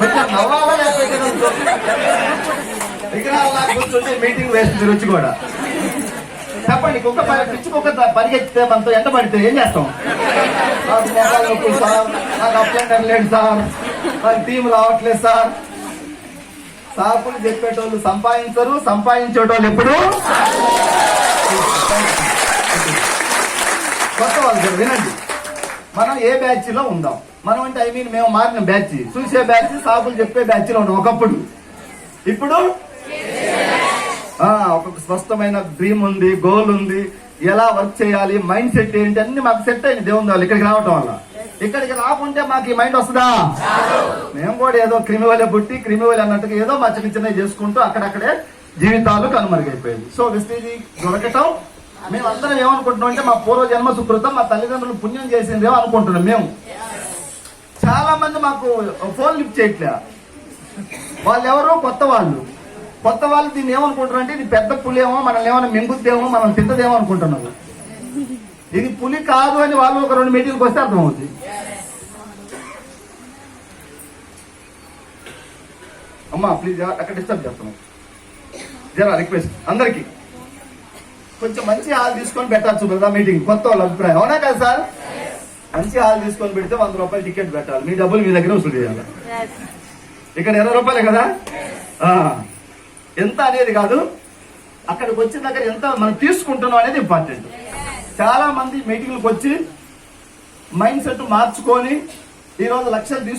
కొంచెం నవ్వాలా లేకపోతే విగ్రహాల కూర్చుంటే మీటింగ్ వేస్తుంది రుచి కూడా. చెప్పండి, పిచ్చి కుక్క పరిగెత్తితే మనతో ఎంట పడితే ఏం చేస్తాం? నాకు మొహాలు నొప్పులు సార్, నాకు అప్లైండర్ లేదు సార్, నాకు టీం రావట్లేదు సార్. సాకులు చెప్పేటోళ్ళు సంపాదించరు, సంపాదించేటోళ్ళు ఎప్పుడు కొత్త వాళ్ళు. వినండి, మనం ఏ బ్యాచ్ లో ఉందాం. మనం అంటే మేము మారిన బ్యాచ్, చూసే బ్యాచ్, సాకులు చెప్పే బ్యాచ్ లో ఉన్నాం ఒకప్పుడు. ఇప్పుడు ఒక స్పష్టమైన డ్రీమ్ ఉంది, గోల్ ఉంది, ఎలా వర్క్ చేయాలి, మైండ్ సెట్ ఏంటి అన్ని మాకు సెట్ అయింది దేవుని వాళ్ళు ఇక్కడికి రావటం వల్ల. ఇక్కడికి రాకుంటే మాకు ఈ మైండ్ వస్తుందా? మేము కూడా ఏదో క్రిమివలే పుట్టి క్రిమివలి అన్నట్టుగా ఏదో మా చిన్న చిన్నవి చేసుకుంటూ అక్కడక్కడే జీవితాలు కనుమరుగైపోయింది. సో వెస్టేజ్ దొరకటం మేమందరం ఏమనుకుంటున్నాం అంటే మా పూర్వజన్మ సుకృతం, మా తల్లిదండ్రులు పుణ్యం చేసిందేమో అనుకుంటున్నాం. మేము చాలా మంది మాకు ఫోన్ లిఫ్ట్ చేయట్లే. వాళ్ళు ఎవరో కొత్త వాళ్ళు దీన్ని ఏమనుకుంటారు అంటే ఇది పెద్ద పులేమో, మనల్ని ఏమైనా మింగుద్దేమో, మనం తింటదేమో అనుకుంటున్నారు. ఇది పులి కాదు అని వాళ్ళు ఒక 2 మీటింగ్కి వస్తే అర్థమవుతుంది. అమ్మా ప్లీజ్ అక్కడ డిస్టర్బ్ చేస్తున్నాం. జరా రిక్వెస్ట్ అందరికి కొంచెం మంచి హాల్ తీసుకొని పెట్టచ్చు కదా మీటింగ్. కొత్త వాళ్ళ అభిప్రాయం అవునా కదా సార్? మంచి హాల్ తీసుకొని పెడితే 100 రూపాయలు టికెట్ పెట్టాలి, మీ డబ్బులు మీ దగ్గర వసూలు చేయాలి. ఇక్కడ 20 రూపాయలే కదా. ఎంత అనేది కాదు, అక్కడికి వచ్చిన దగ్గర ఎంత మనం తీసుకుంటున్నాం అనేది ఇంపార్టెంట్. చాలా మంది మీటింగ్లకు వచ్చి మైండ్ సెట్ మార్చుకొని ఈ రోజు లక్షలు